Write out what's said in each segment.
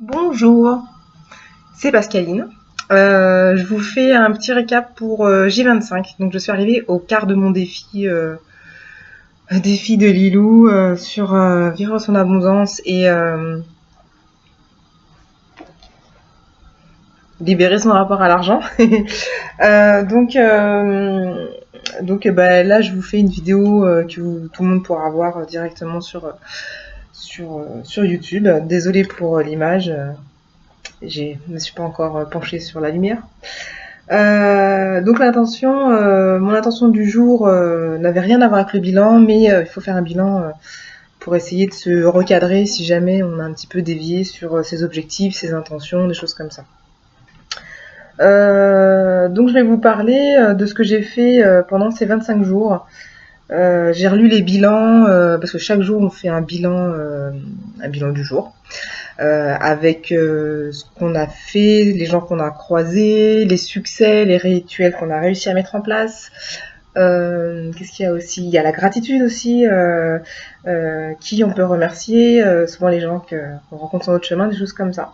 Bonjour, c'est Pascaline. Je vous fais un petit récap pour J25. Donc je suis arrivée au quart de mon défi de Lilou sur vivre son abondance et libérer son rapport à l'argent. Là je vous fais une vidéo que tout le monde pourra voir directement sur YouTube. Désolée pour l'image. Je ne me suis pas encore penchée sur la lumière. Donc mon intention du jour n'avait rien à voir avec le bilan, mais il faut faire un bilan pour essayer de se recadrer si jamais on a un petit peu dévié sur ses objectifs, ses intentions, des choses comme ça. Donc je vais vous parler de ce que j'ai fait pendant ces 25 jours. J'ai relu les bilans parce que chaque jour on fait un bilan du jour. Avec ce qu'on a fait, les gens qu'on a croisés, les succès, les rituels qu'on a réussi à mettre en place. Qu'est-ce qu'il y a aussi? Il y a la gratitude aussi, qui on peut remercier, souvent les gens qu'on rencontre sur notre chemin, des choses comme ça.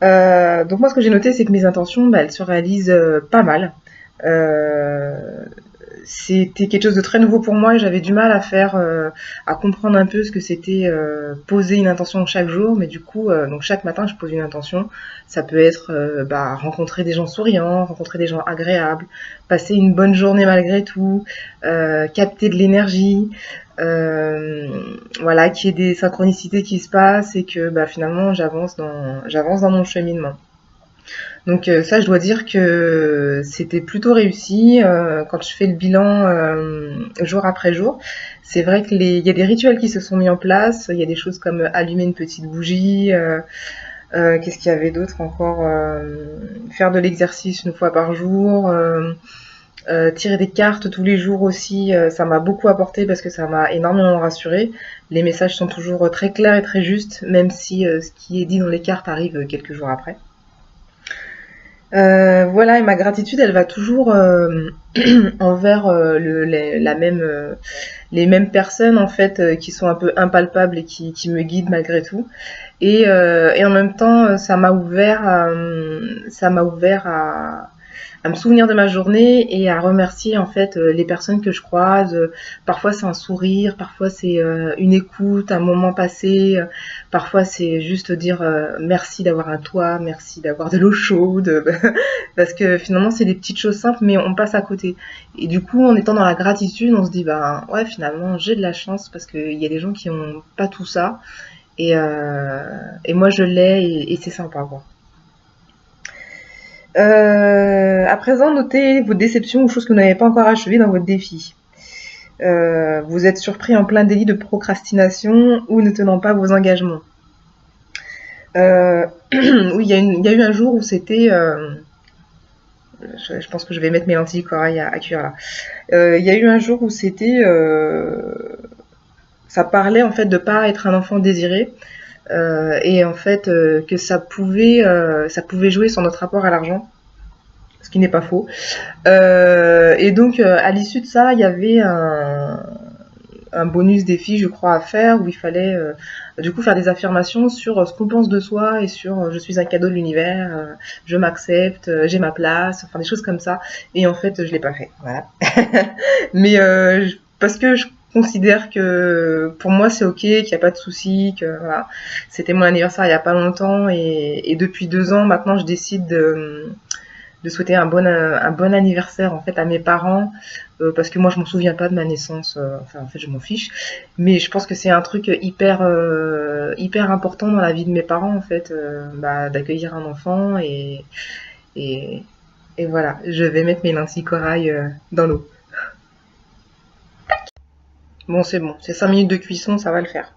Donc moi ce que j'ai noté c'est que mes intentions elles se réalisent pas mal. C'était quelque chose de très nouveau pour moi et j'avais du mal à comprendre un peu ce que c'était poser une intention chaque jour. Mais du coup, donc chaque matin, je pose une intention. Ça peut être rencontrer des gens souriants, rencontrer des gens agréables, passer une bonne journée malgré tout, capter de l'énergie, voilà, qu'il y ait des synchronicités qui se passent et que finalement j'avance dans mon cheminement. Donc ça, je dois dire que c'était plutôt réussi quand je fais le bilan jour après jour. C'est vrai qu'il y a des rituels qui se sont mis en place. Il y a des choses comme allumer une petite bougie. Qu'est-ce qu'il y avait d'autre encore? Faire de l'exercice une fois par jour. Tirer des cartes tous les jours aussi, ça m'a beaucoup apporté parce que ça m'a énormément rassurée. Les messages sont toujours très clairs et très justes, même si ce qui est dit dans les cartes arrive quelques jours après. Voilà, et ma gratitude, elle va toujours envers les mêmes personnes en fait, qui sont un peu impalpables et qui me guident malgré tout. Et en même temps, ça m'a ouvert à me souvenir de ma journée et à remercier en fait les personnes que je croise. Parfois c'est un sourire, parfois c'est une écoute, un moment passé, parfois c'est juste dire merci d'avoir un toit, merci d'avoir de l'eau chaude, parce que finalement c'est des petites choses simples mais on passe à côté. Et du coup en étant dans la gratitude, on se dit ouais finalement j'ai de la chance parce qu'il y a des gens qui ont pas tout ça et moi je l'ai et c'est sympa quoi. À présent, notez vos déceptions ou choses que vous n'avez pas encore achevées dans votre défi. Vous êtes surpris en plein délit de procrastination ou ne tenant pas vos engagements. Oui, il y a eu un jour où c'était... je pense que je vais mettre mes lentilles corail à cuire là. Il y a eu un jour où c'était... ça parlait en fait de pas être un enfant désiré. Et en fait que ça pouvait jouer sur notre rapport à l'argent, ce qui n'est pas faux. Et donc à l'issue de ça, il y avait un bonus défi, je crois, à faire où il fallait du coup faire des affirmations sur ce qu'on pense de soi et sur je suis un cadeau de l'univers, je m'accepte, j'ai ma place, enfin des choses comme ça. Et en fait, je l'ai pas fait, voilà. Mais parce que je considère que pour moi c'est ok, qu'il n'y a pas de souci, que voilà. C'était mon anniversaire il n'y a pas longtemps et depuis 2 ans maintenant je décide de souhaiter un bon anniversaire en fait à mes parents parce que moi je m'en souviens pas de ma naissance, enfin en fait je m'en fiche, mais je pense que c'est un truc hyper important dans la vie de mes parents en fait, d'accueillir un enfant et, et voilà, je vais mettre mes lentilles corail dans l'eau. Bon, c'est 5 minutes de cuisson, ça va le faire.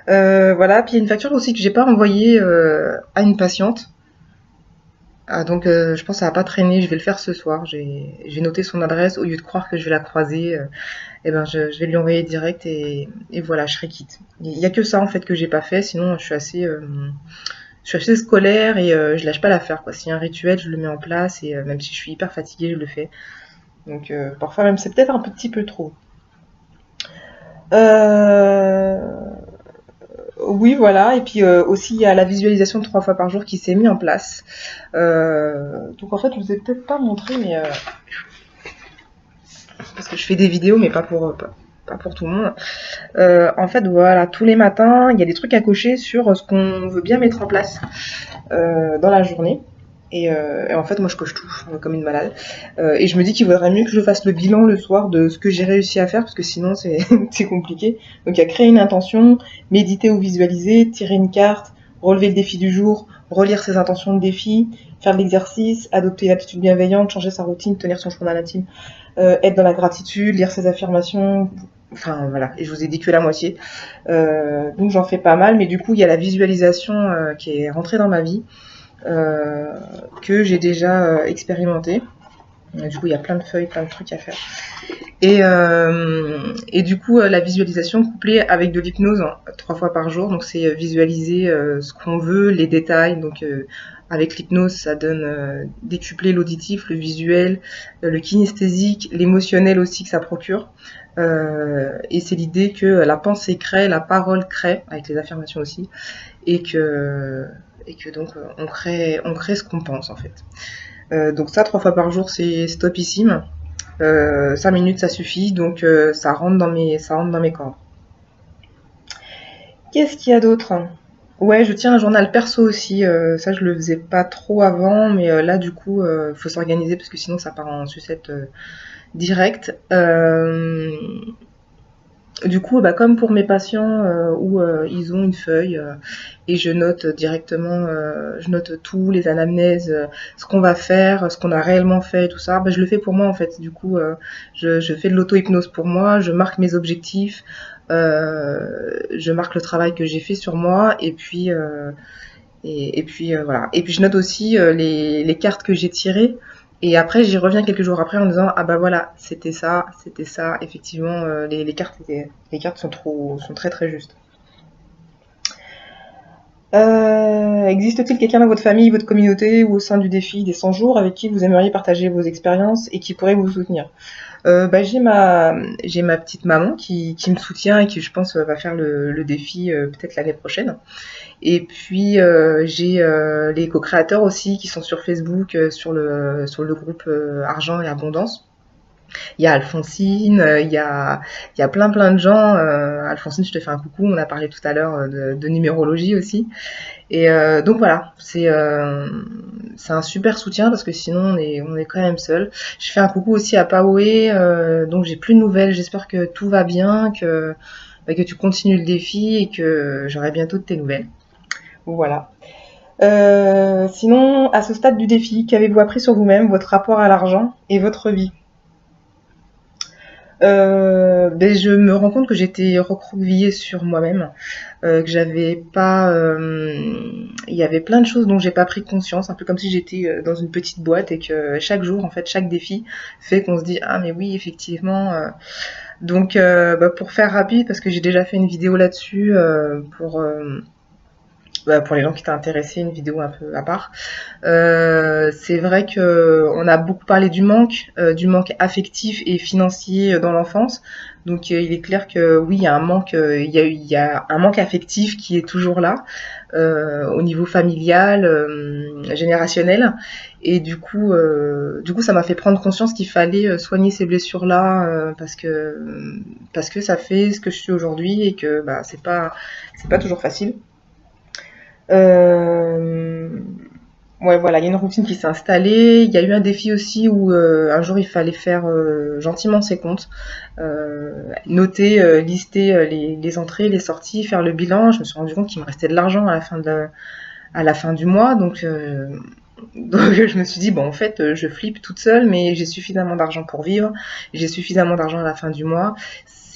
Voilà, puis il y a une facture aussi que j'ai pas envoyée à une patiente. Donc je pense que ça va pas traîner, je vais le faire ce soir. J'ai noté son adresse, au lieu de croire que je vais la croiser, je vais lui envoyer direct et voilà, je serai quitte. Il y a que ça en fait que j'ai pas fait, sinon je suis assez scolaire et je lâche pas l'affaire quoi. S'il y a un rituel, je le mets en place et même si je suis hyper fatiguée, je le fais. Donc parfois même c'est peut-être un petit peu trop. Oui, voilà. Et puis aussi, il y a la visualisation de 3 fois par jour qui s'est mis en place. Donc en fait, je vous ai peut-être pas montré, mais parce que je fais des vidéos, mais pas pour tout le monde. En fait, voilà, tous les matins, il y a des trucs à cocher sur ce qu'on veut bien mettre en place dans la journée. Et en fait, moi, je coche tout comme une malade. Et je me dis qu'il vaudrait mieux que je fasse le bilan le soir de ce que j'ai réussi à faire, parce que sinon, c'est c'est compliqué. Donc, il y a créer une intention, méditer ou visualiser, tirer une carte, relever le défi du jour, relire ses intentions de défi, faire de l'exercice, adopter l'attitude bienveillante, changer sa routine, tenir son journal intime, être dans la gratitude, lire ses affirmations. Enfin, voilà. Et je vous ai dit que la moitié. Donc, j'en fais pas mal. Mais du coup, il y a la visualisation qui est rentrée dans ma vie. Que j'ai déjà expérimenté. Du coup, il y a plein de feuilles, plein de trucs à faire. Et du coup, la visualisation couplée avec de l'hypnose 3 fois par jour. Donc, c'est visualiser ce qu'on veut, les détails. Donc, avec l'hypnose, ça donne décupler l'auditif, le visuel, le kinesthésique, l'émotionnel aussi que ça procure. Et c'est l'idée que la pensée crée, la parole crée, avec les affirmations aussi, et que donc on crée ce qu'on pense en fait. Donc ça 3 fois par jour c'est topissime. 5 minutes ça suffit, donc ça rentre dans mes cordes. Qu'est-ce qu'il y a d'autre? Ouais, je tiens un journal perso aussi, ça je le faisais pas trop avant, mais là du coup faut s'organiser parce que sinon ça part en sucette direct. Du coup, bah, comme pour mes patients où ils ont une feuille et je note directement, je note tout, les anamnèses, ce qu'on va faire, ce qu'on a réellement fait et tout ça, bah, je le fais pour moi en fait. Du coup, je fais de l'auto-hypnose pour moi, je marque mes objectifs, je marque le travail que j'ai fait sur moi et puis, voilà. Et puis je note aussi les cartes que j'ai tirées. Et après, j'y reviens quelques jours après en disant ah bah voilà, c'était ça. Effectivement, les cartes sont très très justes. Existe-t-il quelqu'un dans votre famille, votre communauté ou au sein du défi des 100 jours avec qui vous aimeriez partager vos expériences et qui pourrait vous soutenir? Bah, j'ai ma petite maman qui me soutient et qui je pense va faire le défi peut-être l'année prochaine. Et puis j'ai les co-créateurs aussi qui sont sur Facebook, sur le groupe Argent et Abondance. Il y a Alphonsine, il y a plein de gens. Alphonsine, je te fais un coucou. On a parlé tout à l'heure de numérologie aussi. Et donc voilà, c'est un super soutien parce que sinon on est quand même seul. Je fais un coucou aussi à Paoé, donc j'ai plus de nouvelles. J'espère que tout va bien, que tu continues le défi et que j'aurai bientôt de tes nouvelles. Voilà. Sinon, à ce stade du défi, qu'avez-vous appris sur vous-même, votre rapport à l'argent et votre vie? Ben, je me rends compte que j'étais recroquevillée sur moi-même, que j'avais pas, il y avait plein de choses dont j'ai pas pris conscience, un peu comme si j'étais dans une petite boîte et que chaque jour, en fait, chaque défi fait qu'on se dit ah mais oui effectivement. Donc, bah, pour faire rapide, parce que j'ai déjà fait une vidéo là-dessus pour les gens qui étaient intéressés, une vidéo un peu à part. C'est vrai que on a beaucoup parlé du manque affectif et financier dans l'enfance. Donc il est clair que oui, il y a un manque, il y a un manque affectif qui est toujours là au niveau familial, générationnel. Et du coup, ça m'a fait prendre conscience qu'il fallait soigner ces blessures-là parce que ça fait ce que je suis aujourd'hui et que bah c'est pas toujours facile. Euh, ouais, voilà, il y a une routine qui s'est installée. Il y a eu un défi aussi où un jour il fallait faire gentiment ses comptes, noter, lister les entrées, les sorties, faire le bilan. Je me suis rendu compte qu'il me restait de l'argent à la fin du mois, donc je me suis dit bon en fait je flippe toute seule, mais j'ai suffisamment d'argent pour vivre, j'ai suffisamment d'argent à la fin du mois.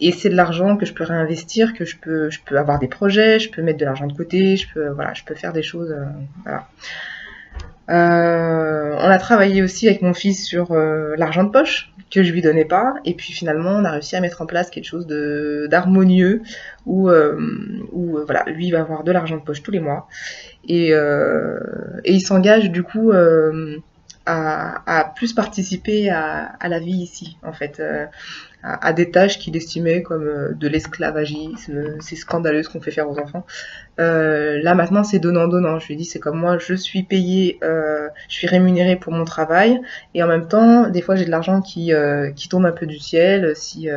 Et c'est de l'argent que je peux réinvestir, que je peux avoir des projets, je peux mettre de l'argent de côté, je peux faire des choses. Voilà. On a travaillé aussi avec mon fils sur l'argent de poche que je lui donnais pas, et puis finalement on a réussi à mettre en place quelque chose de d'harmonieux où voilà, lui il va avoir de l'argent de poche tous les mois et il s'engage du coup à plus participer à la vie ici en fait. à des tâches qu'il estimait comme de l'esclavagisme, c'est scandaleux ce qu'on fait faire aux enfants. Là maintenant c'est donnant-donnant, je lui dis c'est comme moi, je suis payée, je suis rémunérée pour mon travail, et en même temps des fois j'ai de l'argent qui tombe un peu du ciel, si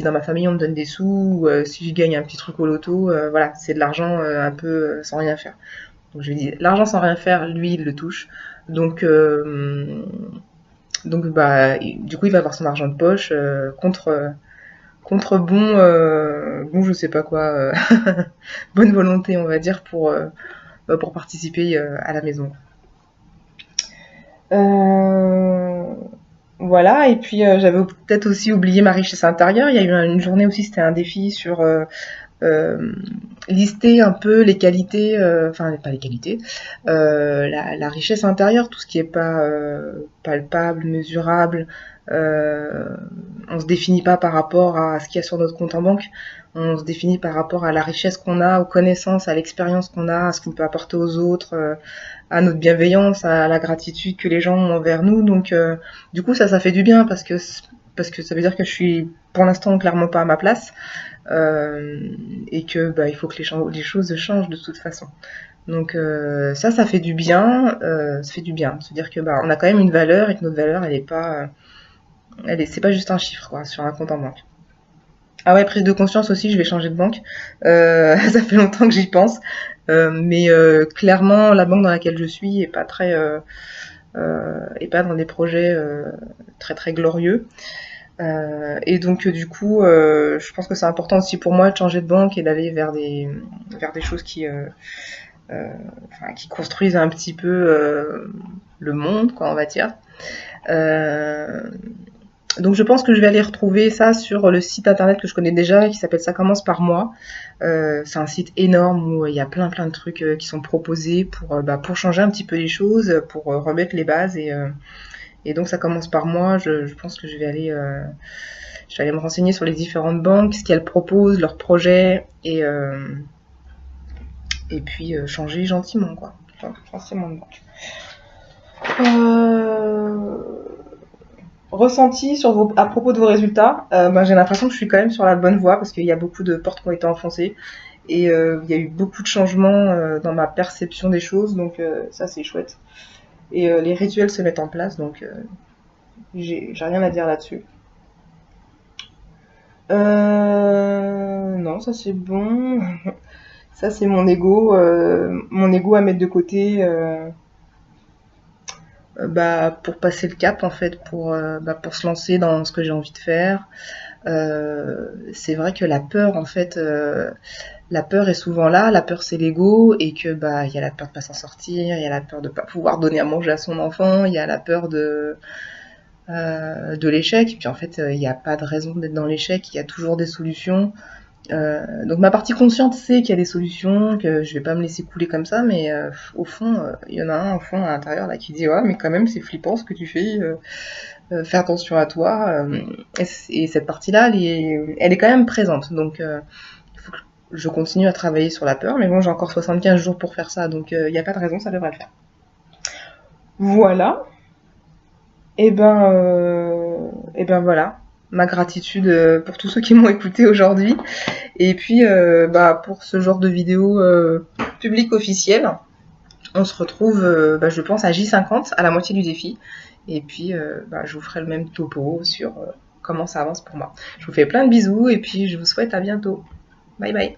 dans ma famille on me donne des sous, ou si je gagne un petit truc au loto, voilà, c'est de l'argent un peu sans rien faire. Donc je lui dis l'argent sans rien faire, lui il le touche, donc bah du coup il va avoir son argent de poche contre bon je sais pas quoi, bonne volonté on va dire pour participer à la maison. Euh, voilà, et puis j'avais peut-être aussi oublié ma richesse intérieure. Il y a eu une journée aussi, c'était un défi sur euh, lister un peu les qualités, enfin pas les qualités, la richesse intérieure, tout ce qui est pas palpable, mesurable. On se définit pas par rapport à ce qu'il y a sur notre compte en banque, on se définit par rapport à la richesse qu'on a, aux connaissances, à l'expérience qu'on a, à ce qu'on peut apporter aux autres, à notre bienveillance, à la gratitude que les gens ont envers nous. Donc du coup ça fait du bien parce que ça veut dire que je suis pour l'instant clairement pas à ma place, et que bah, il faut que les choses changent de toute façon. Donc ça fait du bien, ça fait du bien, se dire que bah on a quand même une valeur et que notre valeur elle est pas, c'est pas juste un chiffre quoi sur un compte en banque. Ah ouais, prise de conscience aussi, je vais changer de banque. Ça fait longtemps que j'y pense, mais clairement la banque dans laquelle je suis est pas très est pas dans des projets très très glorieux. Et donc du coup, je pense que c'est important aussi pour moi de changer de banque et d'aller vers des choses qui construisent un petit peu le monde, quoi, on va dire. Euh, donc je pense que je vais aller retrouver ça sur le site internet que je connais déjà, qui s'appelle Ça commence par moi. C'est un site énorme où il y a plein de trucs qui sont proposés pour changer un petit peu les choses, pour remettre les bases et donc ça commence par moi. Je pense que je vais aller me renseigner sur les différentes banques, ce qu'elles proposent, leurs projets, et puis changer gentiment, quoi. Gentiment de banque. Ressenti à propos de vos résultats, j'ai l'impression que je suis quand même sur la bonne voie parce qu'il y a beaucoup de portes qui ont été enfoncées et il y a eu beaucoup de changements dans ma perception des choses, donc ça c'est chouette. Et les rituels se mettent en place, donc j'ai rien à dire là-dessus. Non, ça c'est bon. Ça c'est mon ego à mettre de côté pour passer le cap en fait, pour se lancer dans ce que j'ai envie de faire. C'est vrai que la peur en fait, la peur est souvent là. La peur c'est l'ego et que il y a la peur de pas s'en sortir, il y a la peur de pas pouvoir donner à manger à son enfant, il y a la peur de l'échec. Et puis en fait, il n'y a pas de raison d'être dans l'échec, il y a toujours des solutions. Donc ma partie consciente sait qu'il y a des solutions, que je vais pas me laisser couler comme ça, mais au fond, il y en a un au fond à l'intérieur là qui dit ouais mais quand même c'est flippant ce que tu fais, fais attention à toi. Et cette partie-là, elle est quand même présente, donc il faut que je continue à travailler sur la peur, mais bon j'ai encore 75 jours pour faire ça, donc il n'y a pas de raison, ça devrait le faire. Voilà, et ben voilà, ma gratitude pour tous ceux qui m'ont écouté aujourd'hui. Et puis, pour ce genre de vidéo publique officielle, on se retrouve, je pense, à J50, à la moitié du défi. Et puis, je vous ferai le même topo sur comment ça avance pour moi. Je vous fais plein de bisous et puis je vous souhaite à bientôt. Bye bye.